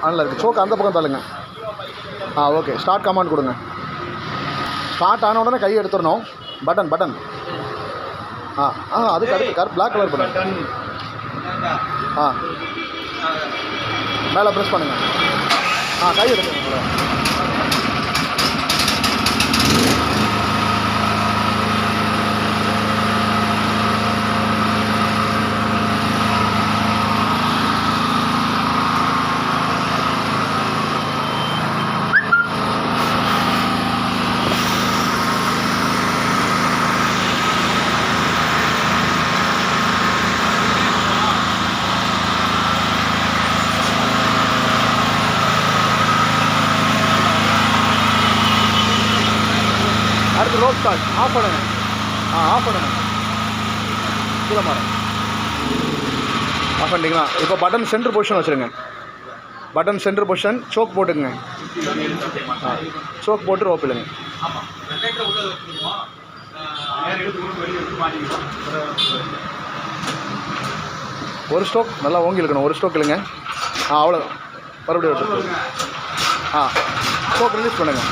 ஆனில் இருக்குது. சோக்கு அந்த பக்கம் தள்ளுங்க. ஓகே. ஸ்டார்ட் கமாண்ட் கொடுங்க. ஸ்டார்ட் ஆன உடனே கை எடுத்துடணும். பட்டன் அதுக்கு அடுத்து பிளாக் கலர் பட்டன் மேலே ப்ரெஸ் பண்ணுங்கள். கை எடுத்துங்க. அடுத்து ரோட் ஸ்டார்ட் ஆஃப் பண்ணுங்க. ஆஃப் பண்ணுங்க. கீழே மாறும். ஆஃப் பண்ணிட்டீங்களா? இப்போ பட்டன் சென்டர் பொசிஷன் வச்சுருங்க. Button centre position. சோக் போட்டுக்குங்க. சோக் போட்டு ரோப் இல்லைங்க. ஒரு ஸ்ட்ரோக் நல்லா ஓங்கி இழுக்கணும். ஒரு ஸ்ட்ரோக் இல்லைங்க. அவ்வளோ. மறுபடியும் ஸ்ட்ரோக் ரிலீஸ் பண்ணுங்கள்.